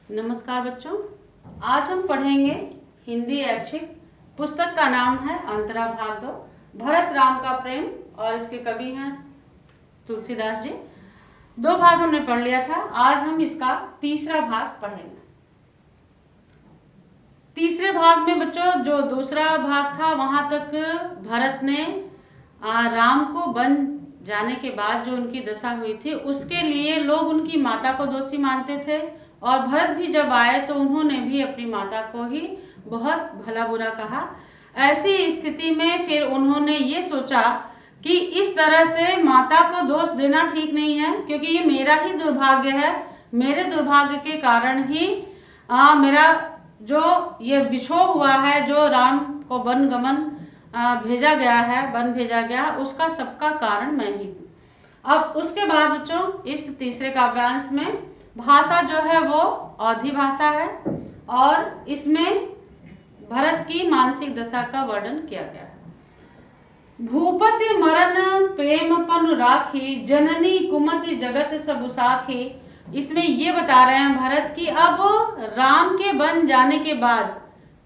नमस्कार बच्चों, आज हम पढ़ेंगे हिंदी ऐच्छिक। पुस्तक का नाम है अंतरा भाग 2, भरत राम का प्रेम, और इसके कवि हैं तुलसीदास जी। 2 भाग हमने पढ़ लिया था, आज हम इसका तीसरा भाग पढ़ेंगे। तीसरे भाग में बच्चों जो दूसरा भाग था वहां तक भरत ने राम को वन जाने के बाद जो उनकी दशा हुई थी उसके लिए लोग उनकी माता को दोषी मानते थे, और भरत भी जब आए तो उन्होंने भी अपनी माता को ही बहुत भला बुरा कहा। ऐसी स्थिति में फिर उन्होंने ये सोचा कि इस तरह से माता को दोष देना ठीक नहीं है, क्योंकि ये मेरा ही दुर्भाग्य है। मेरे दुर्भाग्य के कारण ही मेरा जो ये बिछोह हुआ है, जो राम को वन गमन भेजा गया है, वन भेजा गया, उसका सबका कारण मैं ही हूँ। अब उसके बाद बच्चों इस तीसरे काव्यांश में भाषा जो है वो अवधी भाषा है, और इसमें भरत की मानसिक दशा का वर्णन किया गया है। भूपति मरण प्रेम पनु राखी, जननी कुमति जगत सब साखी। इसमें ये बता रहे हैं भरत की अब राम के वन जाने के बाद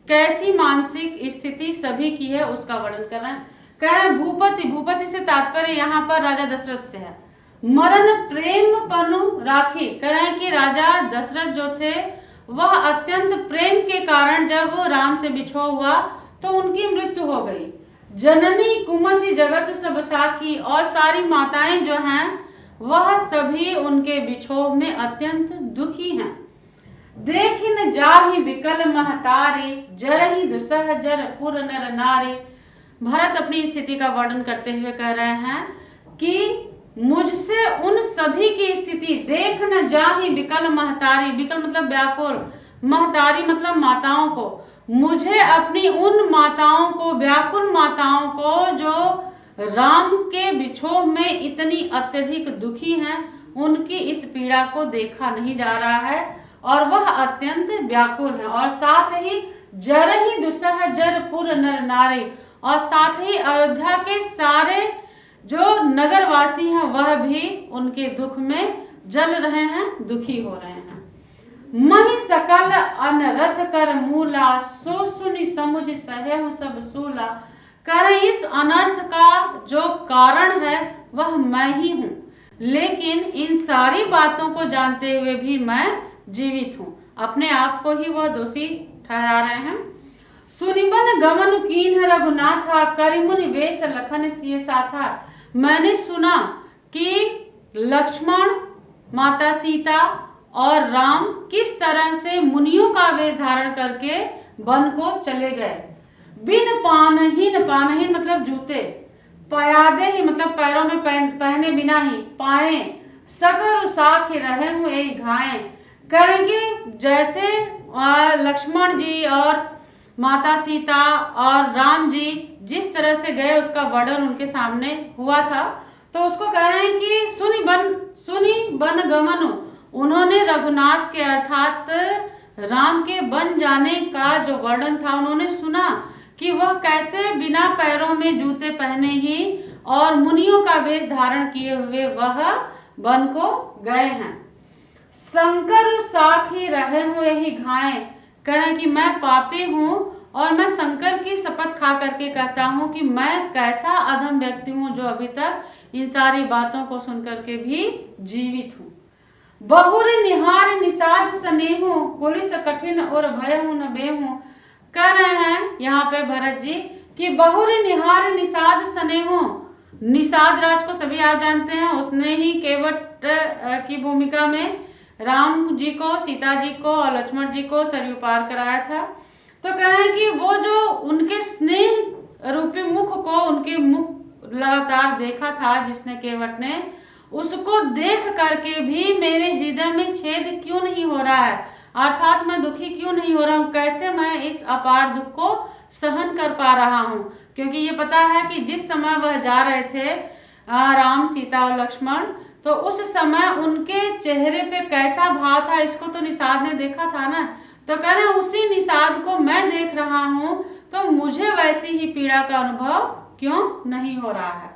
कैसी मानसिक स्थिति सभी की है, उसका वर्णन कर रहे हैं। कह रहे हैं भूपति, भूपति से तात्पर्य यहाँ पर राजा दशरथ से है। मरण प्रेम पनु राखी, कह रहे हैं कि राजा दशरथ जो थे वह अत्यंत प्रेम के कारण जब राम से बिछोह हुआ तो उनकी मृत्यु हो गई। जननी कुमति जगत सब साखी, और सारी माताएं जो हैं वह सभी उनके बिछोह में अत्यंत दुखी हैं। देखिन जाहि विकल महतारी, जरहि दुसह जर पुर नर नारी। भरत अपनी स्थिति का वर्णन करते हुए कह रहे हैं कि मुझसे उन सभी की स्थिति देख न जाहि विकल महतारी, विकल मतलब व्याकुल, महतारी मतलब माताओं को, मुझे अपनी उन माताओं को, व्याकुल माताओं को जो राम के बिछोह में इतनी अत्यधिक दुखी हैं, उनकी इस पीड़ा को देखा नहीं जा रहा है और वह अत्यंत व्याकुल है। और साथ ही जरहि दुसह जर पुर नर नारी, और साथ ही अयोध्या के सारे जो नगरवासी हैं वह भी उनके दुख में जल रहे हैं, दुखी हो रहे हैं। महि सकल अनरथ कर मूला, सो सुनि समुझ सहेहु सब सूला। कह रहे इस अनर्थ का जो कारण है वह मैं ही हूँ, लेकिन इन सारी बातों को जानते हुए भी मैं जीवित हूँ। अपने आप को ही वह दोषी ठहरा रहे हैं। सुनिबन गमन कीन्ह रघुनाथा, करिमुनि वेश लखन सिय साथा। मैंने सुना कि लक्ष्मण, माता सीता और राम किस तरह से मुनियों का वेश धारण करके वन को चले गए। बिन पानहीन, पानहीन मतलब जूते, पयादे ही मतलब पैरों में पहने बिना ही, पाए सगर साख रहे हूँ यही घाए। करेंगे जैसे लक्ष्मण जी और माता सीता और राम जी जिस तरह से गए उसका वर्णन उनके सामने हुआ था, तो उसको कह रहे हैं कि सुनी बन गमन। उन्होंने रघुनाथ के अर्थात राम के वन जाने का जो वर्णन था उन्होंने सुना कि वह कैसे बिना पैरों में जूते पहने ही और मुनियों का वेश धारण किए हुए वह वन को गए हैं। शंकर साखी रहे हुए ही घाए, कह रहे हैं कि मैं पापी हूँ और मैं शंकर की शपथ खा करके कहता हूँ कि मैं कैसा अधम व्यक्ति हूँ जो अभी तक इन सारी बातों को सुन करके भी जीवित हूँ। बहुर निहार निषाद स्नेहु, पुलिस कठिन और भय हूँ न बेहूँ। कह रहे हैं यहाँ पे भरत जी कि बहुर निहार निषाद स्नेहु, निषाद राज को सभी आप जानते हैं, उसने ही केवट की भूमिका में राम जी को, सीता जी को और लक्ष्मण जी को सरयू पार कराया था। तो कह रहे हैं कि वो जो उनके स्नेह रूपी मुख को, उनके मुख लगातार देखा था जिसने, केवट ने, उसको देख करके भी मेरे हृदय में छेद क्यों नहीं हो रहा है, अर्थात मैं दुखी क्यों नहीं हो रहा हूँ, कैसे मैं इस अपार दुख को सहन कर पा रहा हूँ। क्योंकि ये पता है कि जिस समय वह जा रहे थे राम, सीता और लक्ष्मण, तो उस समय उनके चेहरे पे कैसा भाव था इसको तो निषाद ने देखा था ना। तो कह रहे उसी निषाद को मैं देख रहा हूँ, तो मुझे वैसी ही पीड़ा का अनुभव क्यों नहीं हो रहा है।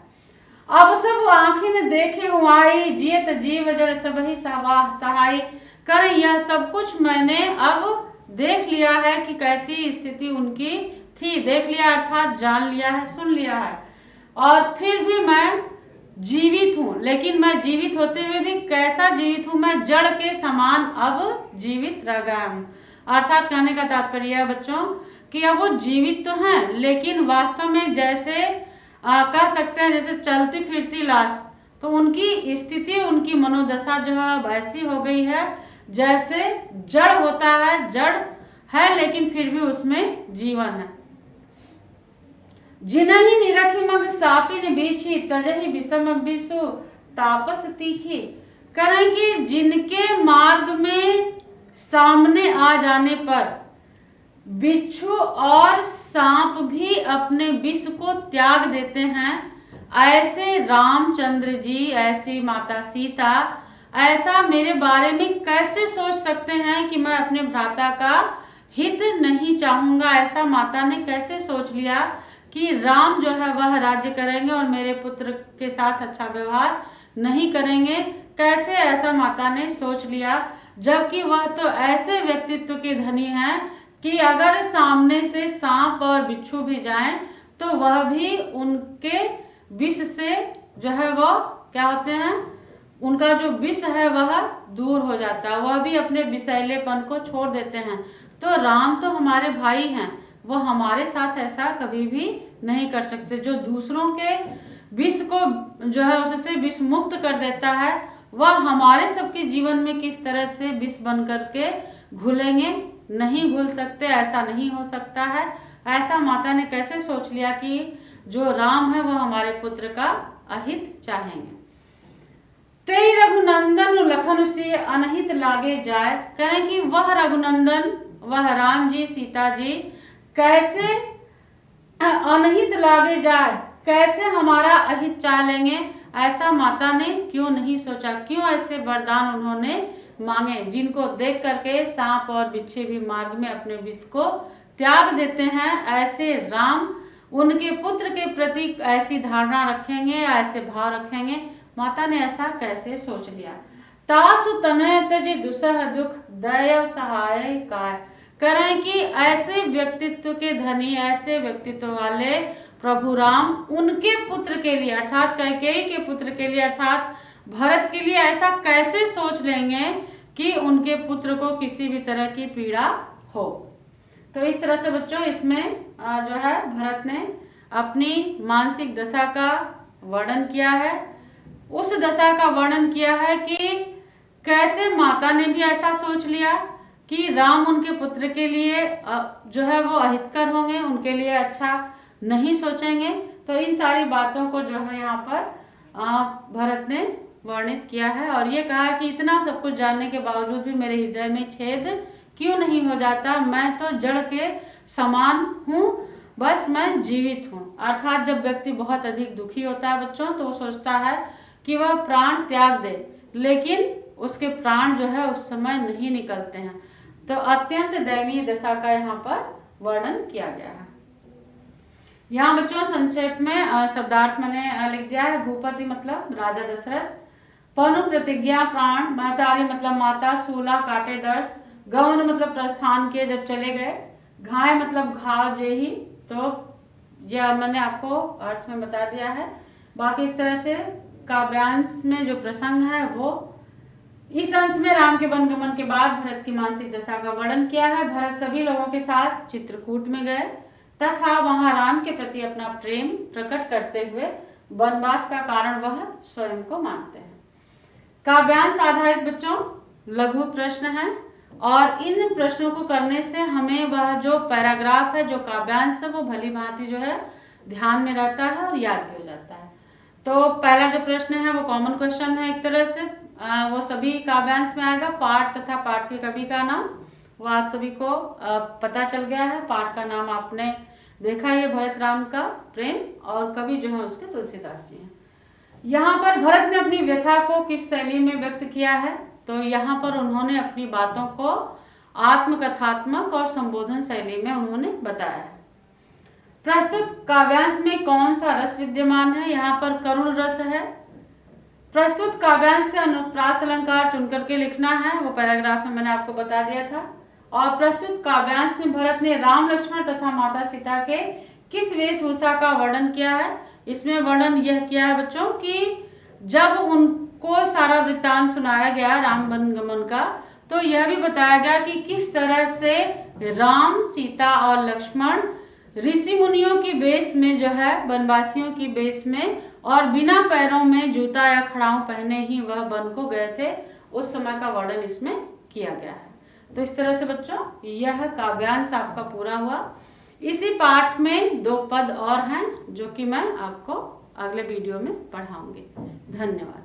अब सब आँखिन देखे हुआई, जियत जीव जड़ सब ही सहाय। करें यह सब कुछ मैंने अब देख लिया है कि कैसी स्थिति उनकी थी। देख लिया अर्थात जान लिया है, सुन लिया है। और फिर भी मैं जीवित हूँ, लेकिन मैं जीवित होते हुए भी कैसा जीवित हूँ, मैं जड़ के समान अब जीवित रह गया हूँ। अर्थात कहने का तात्पर्य है बच्चों कि अब वो जीवित तो हैं, लेकिन वास्तव में जैसे कह सकते हैं जैसे चलती फिरती लाश। तो उनकी स्थिति, उनकी मनोदशा जो है अब ऐसी हो गई है जैसे जड़ होता है, जड़ है लेकिन फिर भी उसमें जीवन है। जिनहि निरखी मग सापिन बीछी तजहि विषम विषु तापस तीखी। करें कि जिनके मार्ग में सामने आ जाने पर बिच्छू और सांप भी अपने विष को त्याग देते हैं, ऐसे रामचंद्र जी, ऐसी माता सीता ऐसा मेरे बारे में कैसे सोच सकते हैं कि मैं अपने भ्राता का हित नहीं चाहूंगा। ऐसा माता ने कैसे सोच लिया कि राम जो है वह राज्य करेंगे और मेरे पुत्र के साथ अच्छा व्यवहार नहीं करेंगे। कैसे ऐसा माता ने सोच लिया, जबकि वह तो ऐसे व्यक्तित्व के धनी हैं कि अगर सामने से सांप और बिच्छू भी जाएं तो वह भी उनके विष से जो है वो क्या होते हैं, उनका जो विष है वह दूर हो जाता है, वह भी अपने विषैलेपन को छोड़ देते हैं। तो राम तो हमारे भाई हैं, वो हमारे साथ ऐसा कभी भी नहीं कर सकते। जो दूसरों के विष को जो है उससे विष मुक्त कर देता है, वह हमारे सबके जीवन में किस तरह से विष बन करके घुलेंगे, नहीं घुल सकते, ऐसा नहीं हो सकता है। ऐसा माता ने कैसे सोच लिया कि जो राम है वह हमारे पुत्र का अहित चाहेंगे। तेई रघुनंदन लखन से अनहित लागे जाए। करें कि वह रघुनंदन, वह राम जी, सीता जी कैसे अनहित लागे जाए, कैसे हमारा अहित चाह लेंगे। ऐसा माता ने क्यों नहीं सोचा, क्यों ऐसे वरदान उन्होंने मांगे जिनको देख करके सांप और बिच्छू भी मार्ग में अपने विष को त्याग देते हैं। ऐसे राम उनके पुत्र के प्रति ऐसी धारणा रखेंगे, ऐसे भाव रखेंगे। माता ने ऐसा कैसे सोच लिया। तासु तनय तजे दुसह दुख दया सहाय काय। करें कि ऐसे व्यक्तित्व के धनी, ऐसे व्यक्तित्व वाले प्रभु राम उनके पुत्र के लिए अर्थात कैकेयी के पुत्र के लिए अर्थात भरत के लिए ऐसा कैसे सोच लेंगे कि उनके पुत्र को किसी भी तरह की पीड़ा हो। तो इस तरह से बच्चों इसमें जो है भरत ने अपनी मानसिक दशा का वर्णन किया है। उस दशा का वर्णन किया है कि कैसे माता ने भी ऐसा सोच लिया कि राम उनके पुत्र के लिए जो है वो अहितकर होंगे, उनके लिए अच्छा नहीं सोचेंगे। तो इन सारी बातों को जो है यहाँ पर भरत ने वर्णित किया है और ये कहा कि इतना सब कुछ जानने के बावजूद भी मेरे हृदय में छेद क्यों नहीं हो जाता, मैं तो जड़ के समान हूँ, बस मैं जीवित हूँ। अर्थात जब व्यक्ति बहुत अधिक दुखी होता है बच्चों तो वो सोचता है कि वह प्राण त्याग दे, लेकिन उसके प्राण जो है उस समय नहीं निकलते हैं। तो अत्यंत दयनीय दशा का यहाँ पर वर्णन किया गया है। यहाँ बच्चों संक्षेप में शब्दार्थ मैंने लिख दिया है। भूपति मतलब राजा दशरथ, पनु प्रतिज्ञा प्राण, महतारी मतलब माता, सूला काटे दर्द, गौन मतलब प्रस्थान किए जब चले गए, घाय मतलब घाव जेही। तो यह मैंने आपको अर्थ में बता दिया है। बाकी इस तरह से काव्यांश में जो प्रसंग है वो इस अंश में राम के वनगमन के बाद भरत की मानसिक दशा का वर्णन किया है। भरत सभी लोगों के साथ चित्रकूट में गए तथा वहां राम के प्रति अपना प्रेम प्रकट करते हुए वनवास का कारण वह स्वयं को मानते हैं। काव्यांश आधारित बच्चों लघु प्रश्न है और इन प्रश्नों को करने से हमें वह जो पैराग्राफ है, जो काव्यांश है, वो भली भांति जो है ध्यान में रहता है और याद भी हो जाता है। तो पहला जो प्रश्न है वो कॉमन क्वेश्चन है एक तरह से, वो सभी काव्यांश में आएगा। पाठ तथा पाठ के कवि का नाम वो आप सभी को पता चल गया है। पाठ का नाम आपने देखा, ये भरत राम का प्रेम, और कवि जो है उसके तुलसीदास जी हैं। यहाँ पर भरत ने अपनी व्यथा को किस शैली में व्यक्त किया है, तो यहाँ पर उन्होंने अपनी बातों को आत्मकथात्मक और संबोधन शैली में उन्होंने बताया है। प्रस्तुत काव्यांश में कौन सा रस विद्यमान है, यहाँ पर करुण रस है प्रस्तुत काव्यांश से अनुप्रास अलंकार चुन करके लिखना है, वो पैराग्राफ में मैंने आपको बता दिया था। और प्रस्तुत काव्यांश में भरत ने राम लक्ष्मण तथा माता सीता के किस वेशभूषा का वर्णन किया है? इसमें वर्णन यह किया है बच्चों कि जब उनको सारा वृत्तांत सुनाया गया राम वन गमन का, तो यह भी बताया गया कि किस तरह से राम, सीता और लक्ष्मण ऋषि मुनियों की बेस में जो है, वनवासियों की बेस में, और बिना पैरों में जूता या खड़ाऊ पहने ही वह वन को गए थे, उस समय का वर्णन इसमें किया गया है। तो इस तरह से बच्चों यह काव्यांश आपका पूरा हुआ। इसी पाठ में 2 पद और हैं जो कि मैं आपको अगले वीडियो में पढ़ाऊंगी। धन्यवाद।